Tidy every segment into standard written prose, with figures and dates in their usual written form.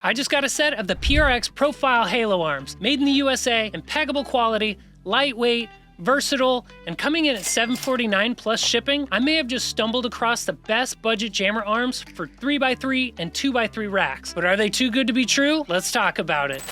I just got a set of the PRX Profile Halo arms, made in the USA, impeccable quality, lightweight, versatile, and coming in at $749 plus shipping. I may have just stumbled across the best budget jammer arms for 3x3 and 2x3 racks. But are they too good to be true? Let's talk about it.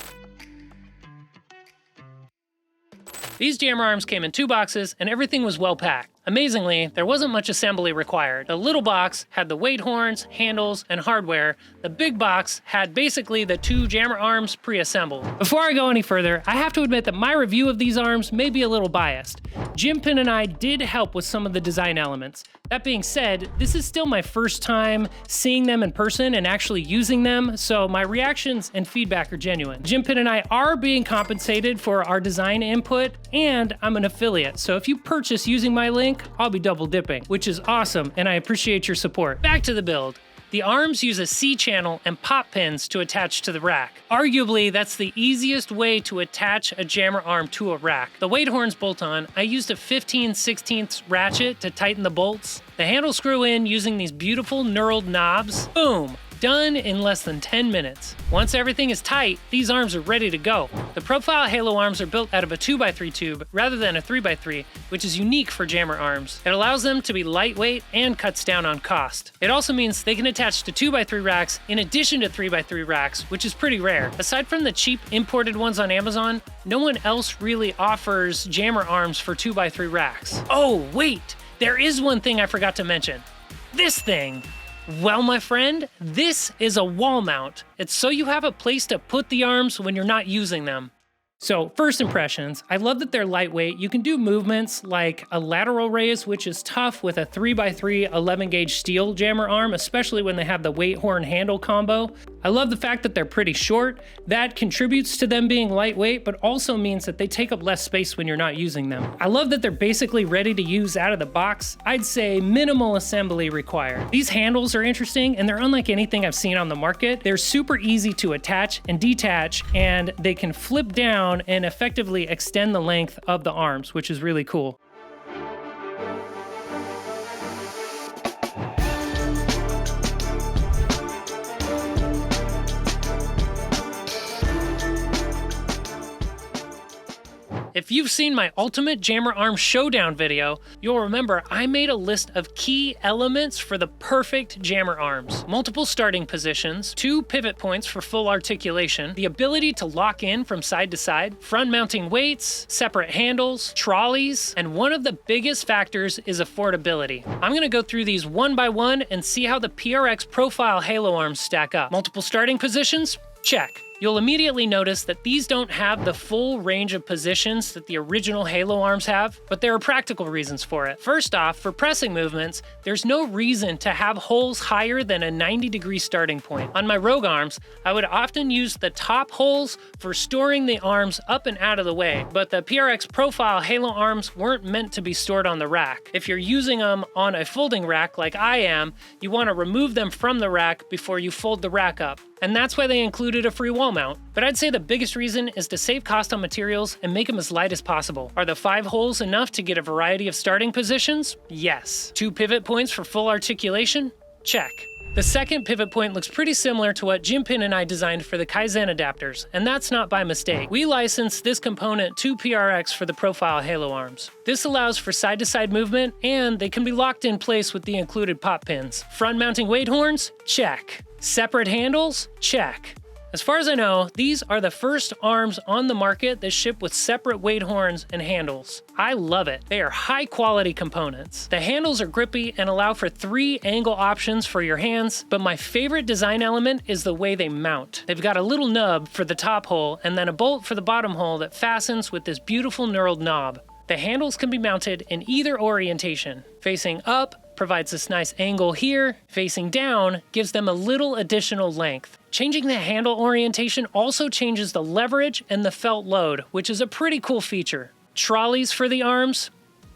These jammer arms came in 2 boxes and everything was well packed. Amazingly, there wasn't much assembly required. The little box had the weight horns, handles, and hardware. The big box had basically the 2 jammer arms pre-assembled. Before I go any further, I have to admit that my review of these arms may be a little biased. Jim Pin and I did help with some of the design elements. That being said, this is still my first time seeing them in person and actually using them, so my reactions and feedback are genuine. Jim Pin and I are being compensated for our design input, and I'm an affiliate, so if you purchase using my link, I'll be double dipping, which is awesome, and I appreciate your support. Back to the build. The arms use a C-channel and pop pins to attach to the rack. Arguably, that's the easiest way to attach a jammer arm to a rack. The weight horns bolt on. I used a 15/16 ratchet to tighten the bolts. The handles screw in using these beautiful knurled knobs. Boom! Done in less than 10 minutes. Once everything is tight, these arms are ready to go. The Profile Halo arms are built out of a 2x3 tube rather than a 3x3, which is unique for jammer arms. It allows them to be lightweight and cuts down on cost. It also means they can attach to 2x3 racks in addition to 3x3 racks, which is pretty rare. Aside from the cheap imported ones on Amazon, no one else really offers jammer arms for 2x3 racks. Oh, wait! There is one thing I forgot to mention. This thing! Well, my friend, this is a wall mount. It's so you have a place to put the arms when you're not using them. So, first impressions, I love that they're lightweight. You can do movements like a lateral raise, which is tough with a 3x3 11 gauge steel jammer arm, especially when they have the weight horn handle combo. I love the fact that they're pretty short. That contributes to them being lightweight, but also means that they take up less space when you're not using them. I love that they're basically ready to use out of the box. I'd say minimal assembly required. These handles are interesting, and they're unlike anything I've seen on the market. They're super easy to attach and detach, and they can flip down and effectively extend the length of the arms, which is really cool. If you've seen my Ultimate Jammer Arm Showdown video, you'll remember I made a list of key elements for the perfect jammer arms. Multiple starting positions, 2 pivot points for full articulation, the ability to lock in from side to side, front mounting weights, separate handles, trolleys, and one of the biggest factors is affordability. I'm gonna go through these one by one and see how the PRX Profile Halo arms stack up. Multiple starting positions? Check. You'll immediately notice that these don't have the full range of positions that the original Halo arms have, but there are practical reasons for it. First off, for pressing movements, there's no reason to have holes higher than a 90-degree starting point. On my Rogue arms, I would often use the top holes for storing the arms up and out of the way, but the PRX Profile Halo arms weren't meant to be stored on the rack. If you're using them on a folding rack like I am, you want to remove them from the rack before you fold the rack up. And that's why they included a free wall mount. But I'd say the biggest reason is to save cost on materials and make them as light as possible. Are the 5 holes enough to get a variety of starting positions? Yes. 2 pivot points for full articulation? Check. The second pivot point looks pretty similar to what Jim Pin and I designed for the Kaizen adapters, and that's not by mistake. We licensed this component to PRX for the Profile Halo arms. This allows for side-to-side movement, and they can be locked in place with the included pop pins. Front mounting weight horns? Check. Separate handles? Check. As far as I know, these are the first arms on the market that ship with separate weight horns and handles. I love it. They are high quality components. The handles are grippy and allow for 3 angle options for your hands, but my favorite design element is the way they mount. They've got a little nub for the top hole and then a bolt for the bottom hole that fastens with this beautiful knurled knob. The handles can be mounted in either orientation. Facing up provides this nice angle here. Facing down gives them a little additional length. Changing the handle orientation also changes the leverage and the felt load, which is a pretty cool feature. Trolleys for the arms?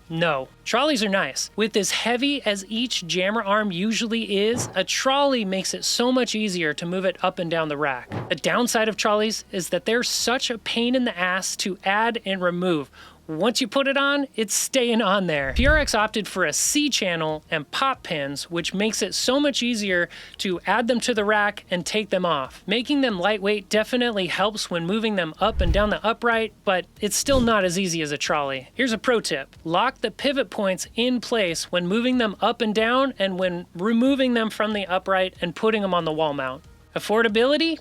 No. Trolleys are nice. With as heavy as each jammer arm usually is, a trolley makes it so much easier to move it up and down the rack. The downside of trolleys is that they're such a pain in the ass to add and remove. once you put it on, it's staying on there. PRX opted for a C channel and pop pins, which makes it so much easier to add them to the rack and take them off. Making them lightweight definitely helps when moving them up and down the upright, but it's still not as easy as a trolley. Here's a pro tip. Lock the pivot points in place when moving them up and down and when removing them from the upright and putting them on the wall mount. Affordability?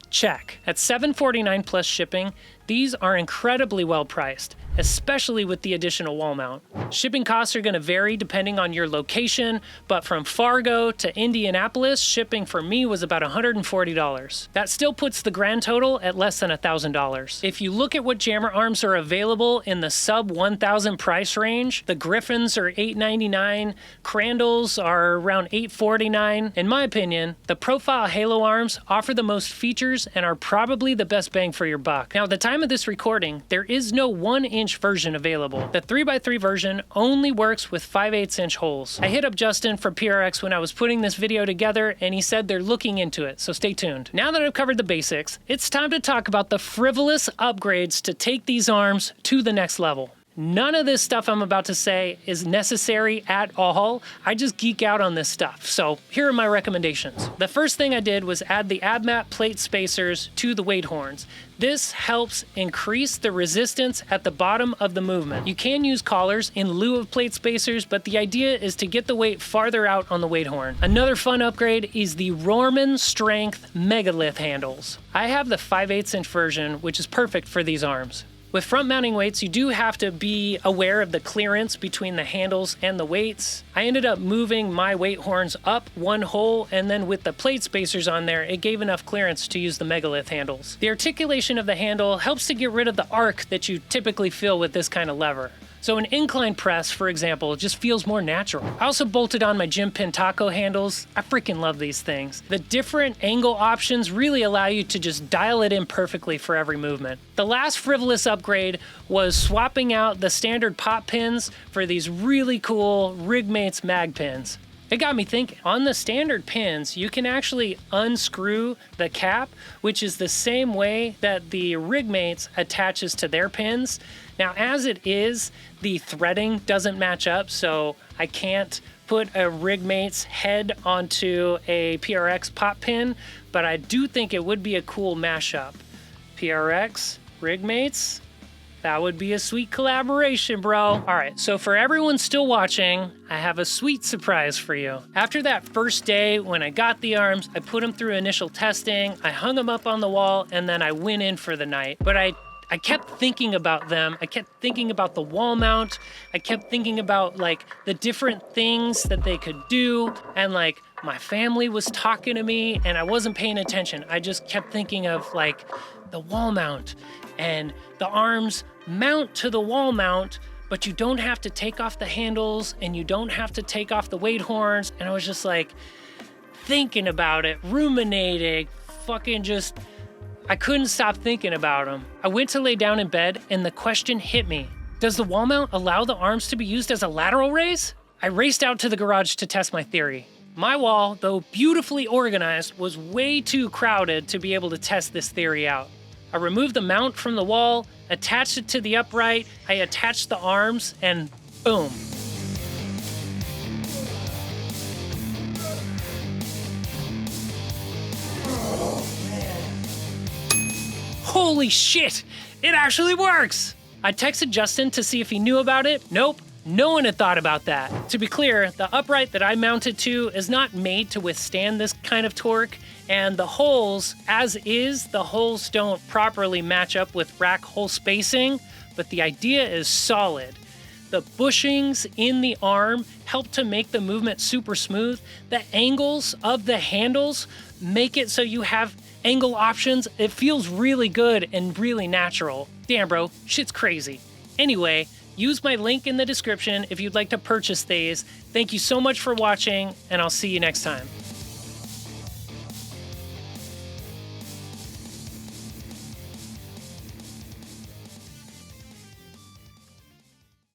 Check. At $7.49 plus shipping, these are incredibly well priced, especially with the additional wall mount. Shipping costs are going to vary depending on your location, but from Fargo to Indianapolis, shipping for me was about $140. That still puts the grand total at less than $1,000. If you look at what jammer arms are available in the sub $1,000 price range, the Griffins are $899, Crandalls are around $849. In my opinion, the Profile Halo arms offer the most features and are probably the best bang for your buck. Now, at the time of this recording, there is no 1-inch version available. The 3x3 version only works with 5/8" holes. I hit up Justin from PRX when I was putting this video together, and he said they're looking into it, so stay tuned. Now that I've covered the basics, it's time to talk about the frivolous upgrades to take these arms to the next level. None of this stuff I'm about to say is necessary at all. I just geek out on this stuff. So here are my recommendations. The first thing I did was add the AbMat plate spacers to the weight horns. This helps increase the resistance at the bottom of the movement. You can use collars in lieu of plate spacers, but the idea is to get the weight farther out on the weight horn. Another fun upgrade is the Rohrman Strength Megalith handles. I have the 5/8" version, which is perfect for these arms. With front mounting weights, you do have to be aware of the clearance between the handles and the weights. I ended up moving my weight horns up one hole, and then with the plate spacers on there, it gave enough clearance to use the Megalith handles. The articulation of the handle helps to get rid of the arc that you typically feel with this kind of lever. So an incline press, for example, just feels more natural. I also bolted on my Gym Pin taco handles. I freaking love these things. The different angle options really allow you to just dial it in perfectly for every movement. The last frivolous upgrade was swapping out the standard pop pins for these really cool Rigmates mag pins. It got me thinking. On the standard pins, you can actually unscrew the cap, which is the same way that the Rigmates attaches to their pins. Now, as it is, the threading doesn't match up, so I can't put a Rigmates head onto a PRX pop pin, but I do think it would be a cool mashup. PRX, Rigmates, that would be a sweet collaboration, bro. All right, so for everyone still watching, I have a sweet surprise for you. After that first day when I got the arms, I put them through initial testing, I hung them up on the wall, and then I went in for the night. But I kept thinking about them. I kept thinking about the wall mount. I kept thinking about like the different things that they could do. And like my family was talking to me and I wasn't paying attention. I just kept thinking of like the wall mount, and the arms mount to the wall mount, but you don't have to take off the handles and you don't have to take off the weight horns. And I was just like thinking about it, ruminating, fucking just, I couldn't stop thinking about them. I went to lay down in bed and the question hit me. Does the wall mount allow the arms to be used as a lateral raise? I raced out to the garage to test my theory. My wall, though beautifully organized, was way too crowded to be able to test this theory out. I removed the mount from the wall, attached it to the upright, I attached the arms, and boom. Holy shit! It actually works! I texted Justin to see if he knew about it. Nope, no one had thought about that. To be clear, the upright that I mounted to is not made to withstand this kind of torque, and the holes, as is, the holes don't properly match up with rack hole spacing, but the idea is solid. The bushings in the arm help to make the movement super smooth. The angles of the handles make it so you have angle options. It feels really good and really natural. Damn, bro, shit's crazy. Anyway, use my link in the description if you'd like to purchase these. Thank you so much for watching, and I'll see you next time.